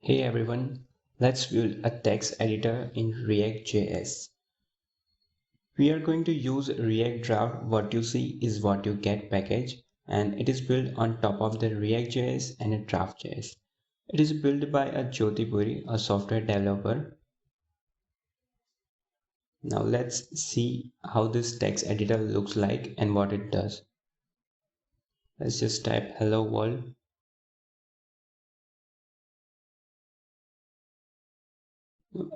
Hey everyone, let's build a text editor in React.js. We are going to use React Draft WYSIWYG package, and it is built on top of the React.js and a Draft.js. It is built by a Jyoti Puri, a software developer. Now let's see how this text editor looks like and what it does. Let's just type hello world.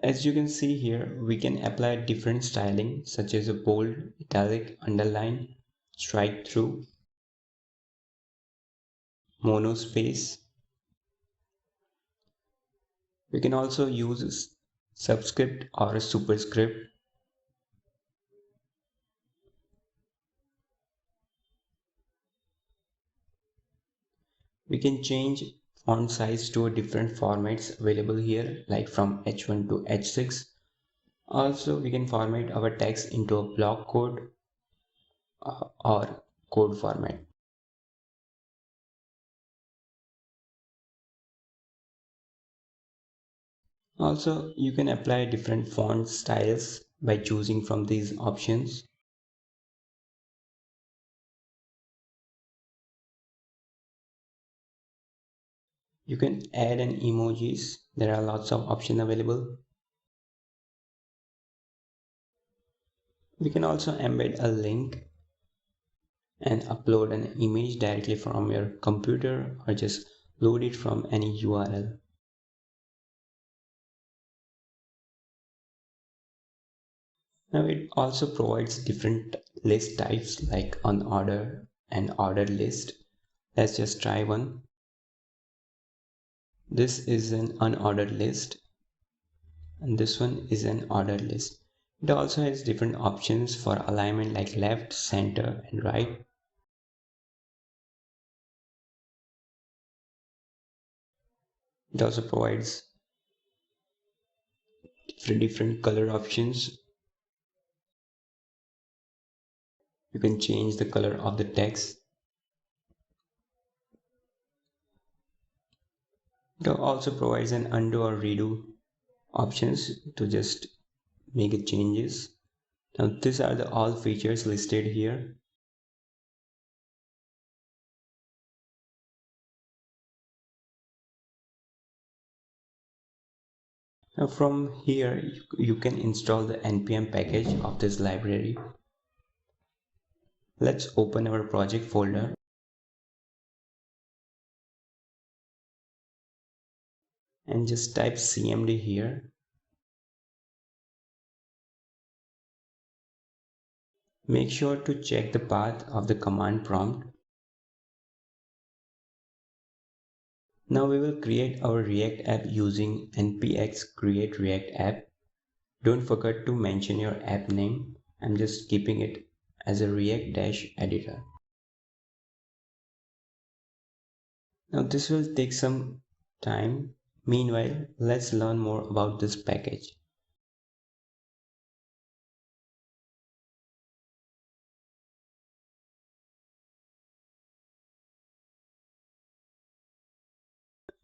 As you can see here, we can apply different styling such as a bold, italic, underline, strike through, monospace. We can also use subscript or a superscript. We can change font size to different formats available here, like from H1 to H6. Also, we can format our text into a block code or code format. Also, you can apply different font styles by choosing from these options. You can add an emojis. There are lots of options available. We can also embed a link and upload an image directly from your computer or just load it from any URL. Now it also provides different list types like unordered and ordered list. Let's just try one. This is an unordered list and this one is an ordered list. It also has different options for alignment like left, center and right. It also provides different color options. You can change the color of the text. It also provides an undo or redo options to just make it changes. Now these are the all features listed here. Now from here you can install the npm package of this library. Let's open our project folder and just type cmd here. Make sure to check the path of the command prompt. Now we will create our React app using npx create React app. Don't forget to mention your app name. I'm just keeping it as a React-editor. Now this will take some time. Meanwhile, let's learn more about this package.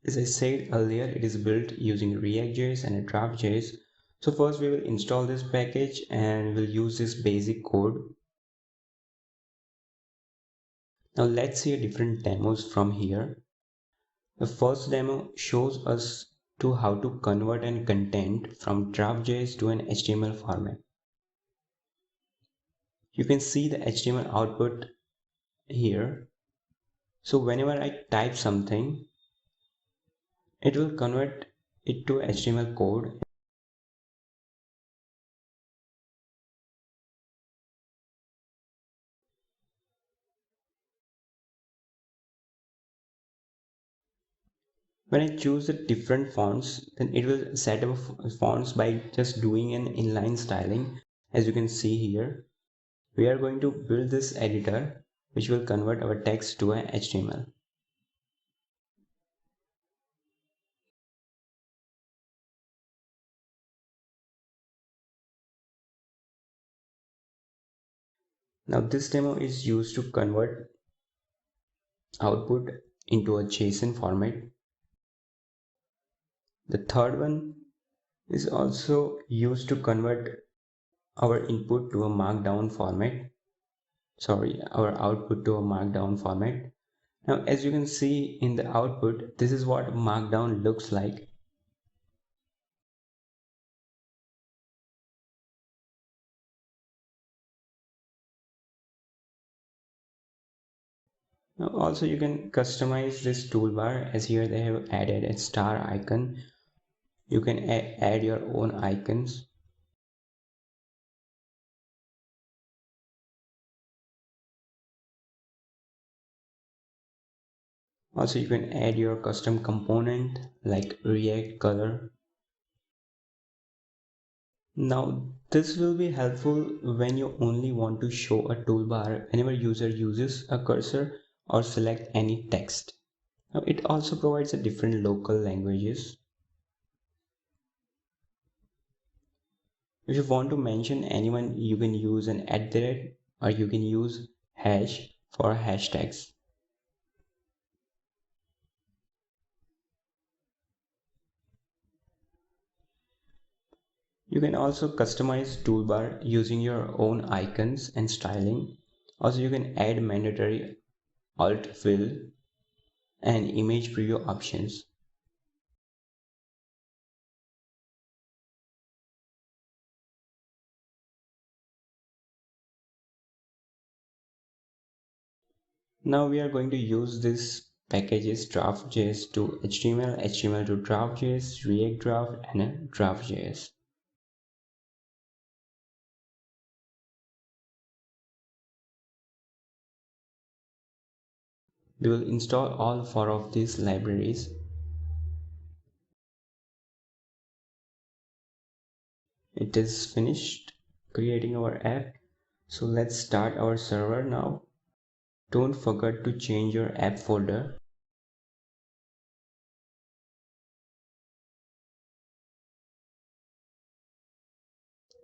As I said earlier, it is built using React.js and a Draft.js. So first we will install this package and we'll use this basic code. Now let's see different demos from here. The first demo shows us to how to convert an content from Draft.js to an HTML format. You can see the HTML output here. So whenever I type something, it will convert it to HTML code. When I choose the different fonts, then it will set up fonts by just doing an inline styling. As you can see here, we are going to build this editor which will convert our text to an HTML. Now this demo is used to convert output into a JSON format. The third one is also used to convert our input to a markdown format. Sorry, our output to a markdown format. Now, as you can see in the output, this is what markdown looks like. Now, also you can customize this toolbar, as here they have added a star icon. You can add your own icons. Also, you can add your custom component like React color. Now, this will be helpful when you only want to show a toolbar whenever user uses a cursor or select any text. Now, it also provides a different local languages. If you want to mention anyone, you can use an @ or you can use hash for hashtags. You can also customize toolbar using your own icons and styling. Also, you can add mandatory alt fill and image preview options. Now we are going to use this packages draft.js to HTML, HTML to draft.js, React Draft and draft.js. We will install all four of these libraries. It is finished creating our app. So let's start our server now. Don't forget to change your app folder.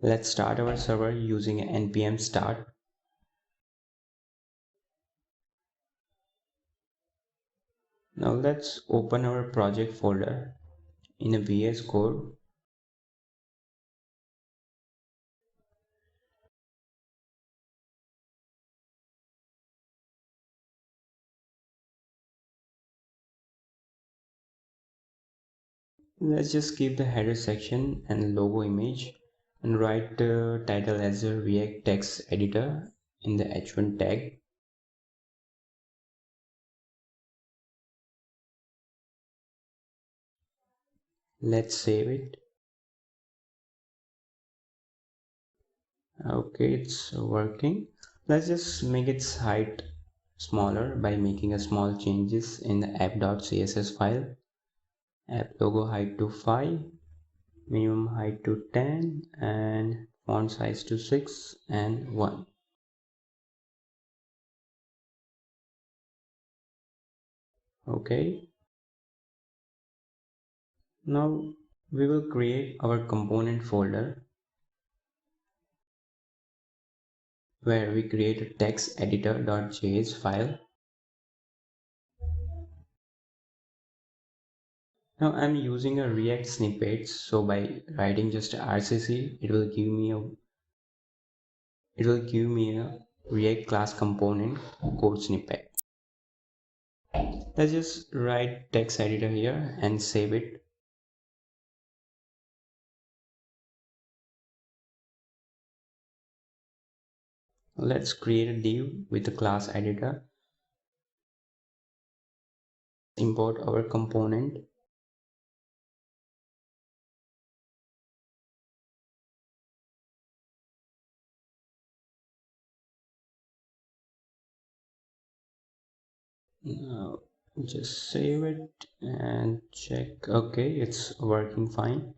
Let's start our server using npm start. Now let's open our project folder in a VS Code. Let's just keep the header section and logo image and write the title as a React text editor in the h1 tag. Let's save it. Okay, it's working. Let's just make its height smaller by making a small changes in the app.css file. App logo height to 5, minimum height to 10 and font size to 6 and 1. Okay. Now we will create our component folder where we create a text editor.js file. Now I'm using a React snippets, so by writing just RCC, it will give me a React class component code snippet. Let's just write text editor here and save it. Let's create a div with the class editor. Import our component. Now just save it and check. Okay, it's working fine.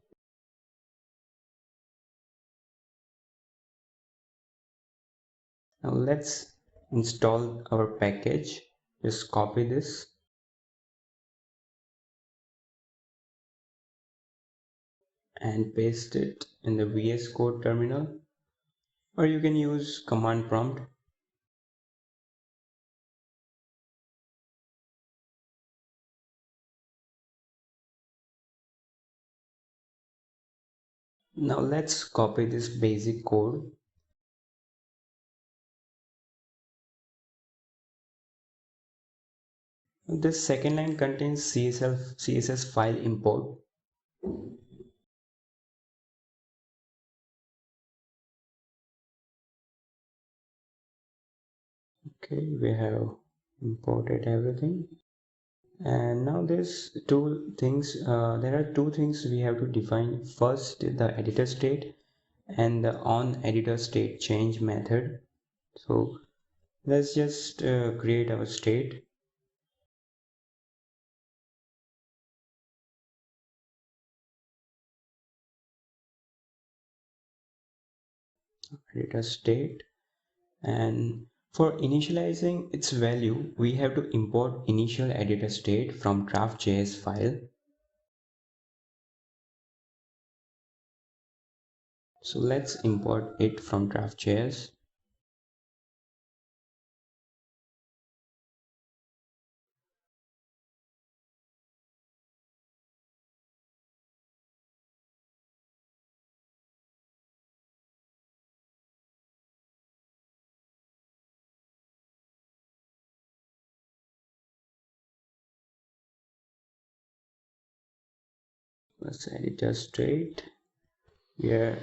Now let's install our package. Just copy this and paste it in the VS Code terminal, or you can use command prompt. Now let's copy this basic code. This second line contains CSS file import. Okay, we have imported everything. And now there are two things we have to define. First, the editor state and the on editor state change method. So let's just create our state. Editor state, and for initializing its value we have to import initial editor state from draft.js file. So let's import it from draft.js. Let's editor state. We are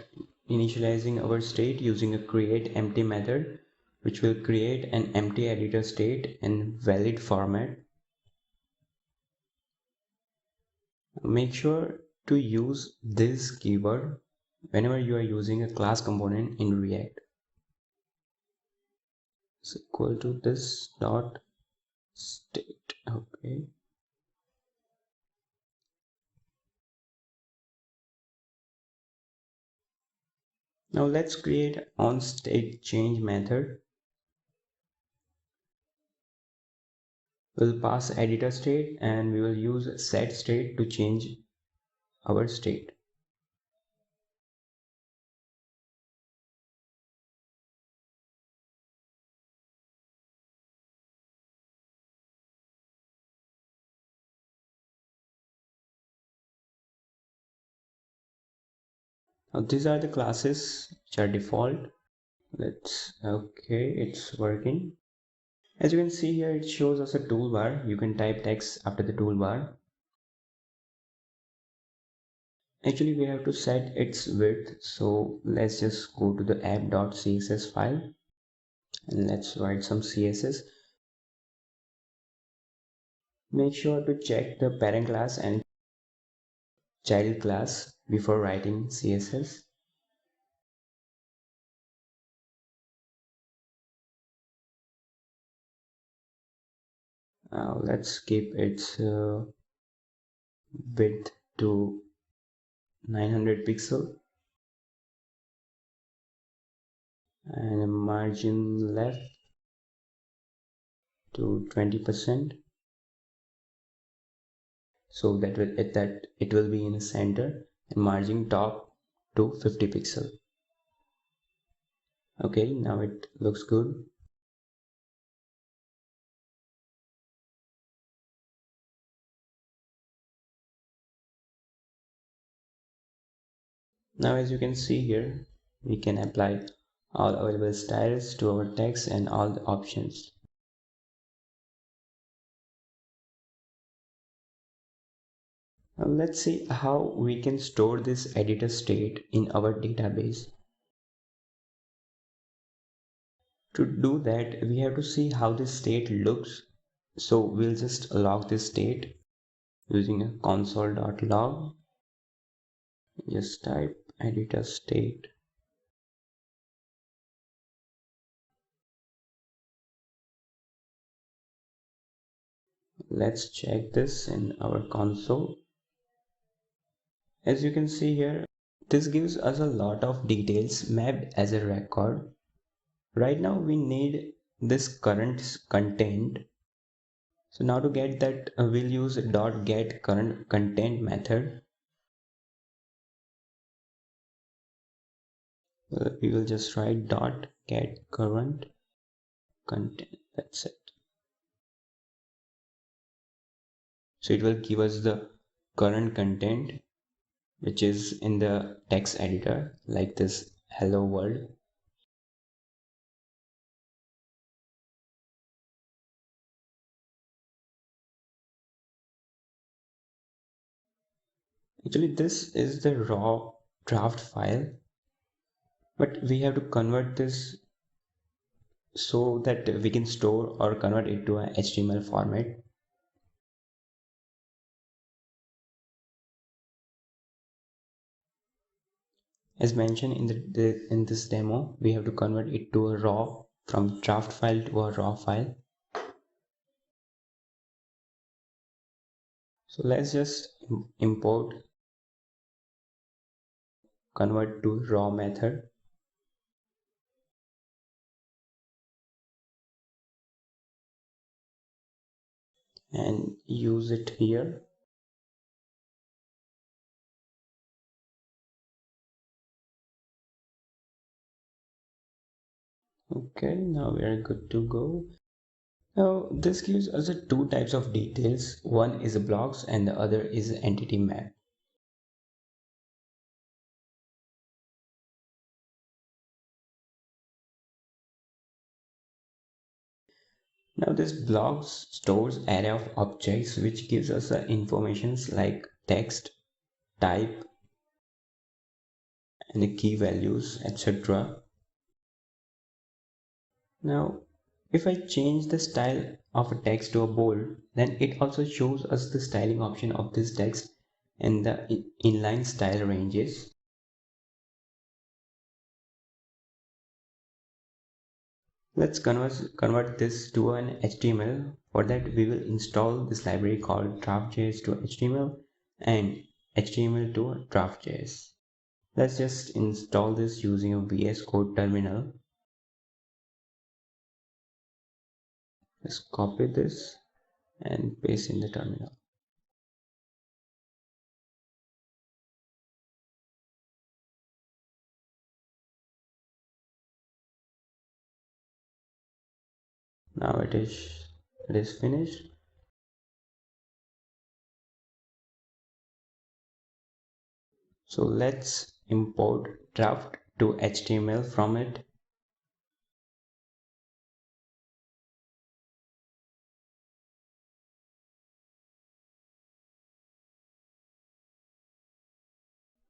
initializing our state using a create empty method, which will create an empty editor state in valid format. Make sure to use this keyword whenever you are using a class component in React. It's equal to this dot state. Okay. Now let's create on state change method. We'll pass editor state and we will use set state to change our state. Now these are the classes which are default. Okay, it's working. As you can see here, it shows us a toolbar. You can type text after the toolbar. Actually, we have to set its width. So let's just go to the app.css file and let's write some CSS. Make sure to check the parent class and child class before writing CSS. Let's keep its width to 900 pixel and a margin left to 20%, so that it will be in the center, and margin top to 50 pixel. Okay, now it looks good. Now as you can see here, we can apply all available styles to our text and all the options. Now let's see how we can store this editor state in our database. To do that, we have to see how this state looks. So we'll just log this state using a console.log. Just type editor state. Let's check this in our console. As you can see here, this gives us a lot of details mapped as a record. Right now we need this current content. So now to get that, we'll use .get current content method. We will just write .get current content. That's it. So it will give us the current content. which is in the text editor, like this hello world. Actually, this is the raw draft file, but we have to convert this so that we can store or convert it to a HTML format. As mentioned in in this demo, we have to convert it to a raw, from draft file to a raw file. So let's just import convert to raw method and use it here. Okay, now we are good to go. Now this gives us two types of details. One is blocks and the other is entity map. Now this blocks stores array of objects which gives us the informations like text, type, and the key values, etc. Now if I change the style of a text to a bold, then it also shows us the styling option of this text and the inline style ranges. Let's convert this to an HTML. For that, we will install this library called draft.js to HTML and HTML to draft.js. Let's just install this using a VS Code terminal. Just copy this and paste in the terminal. Now it is finished. So let's import draft to HTML from it.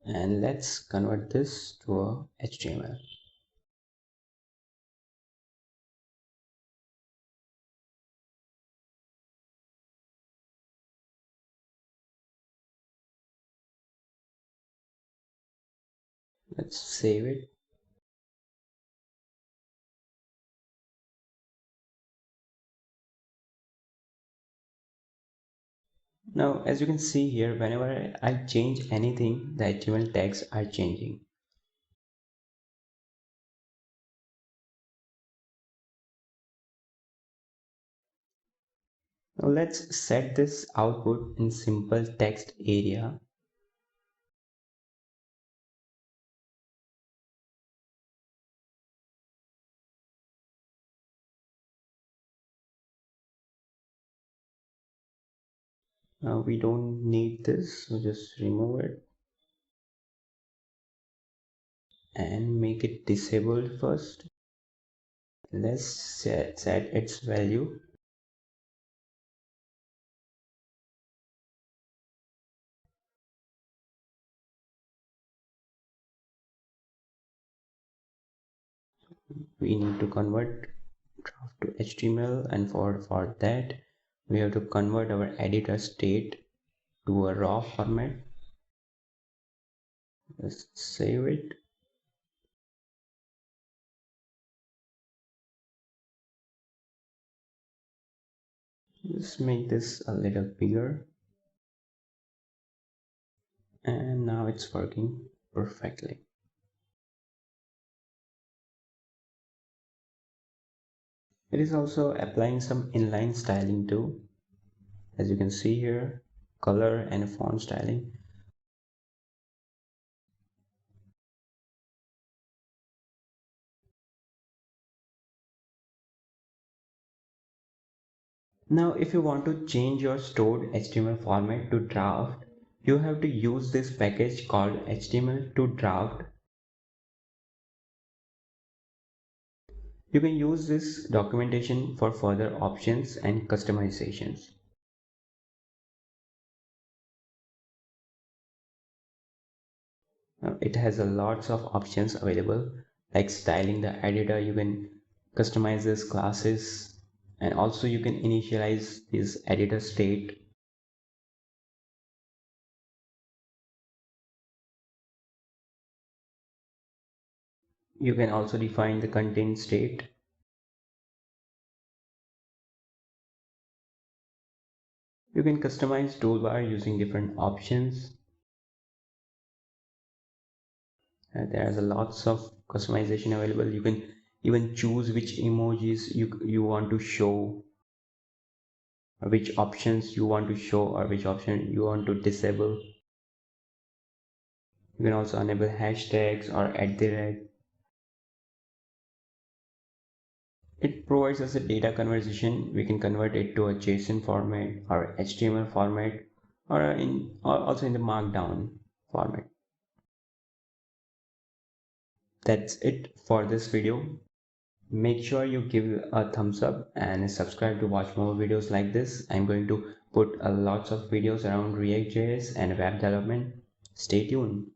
And let's convert this to a HTML. Let's save it. Now, as you can see here, whenever I change anything, the HTML tags are changing. Now, let's set this output in simple text area. Now, we don't need this, so just remove it and make it disabled first. Let's set its value. We need to convert draft to HTML, and for that we have to convert our editor state to a raw format. Let's save it. Just make this a little bigger, and now it's working perfectly. It is also applying some inline styling too, as you can see here, color and font styling. Now if you want to change your stored HTML format to draft, you have to use this package called HTML to draft. You can use this documentation for further options and customizations. It has a lots of options available, like styling the editor. You can customize this classes, and also you can initialize this editor state. You can also define the content state. You can customize toolbar using different options. There's a lots of customization available. You can even choose which emojis you want to show, or which options you want to show, or which option you want to disable. You can also enable hashtags or @. It provides us a data conversion. We can convert it to a JSON format or HTML format, or also in the markdown format. That's it for this video. Make sure you give a thumbs up and subscribe to watch more videos like this. I'm going to put a lots of videos around React.js and web development. Stay tuned.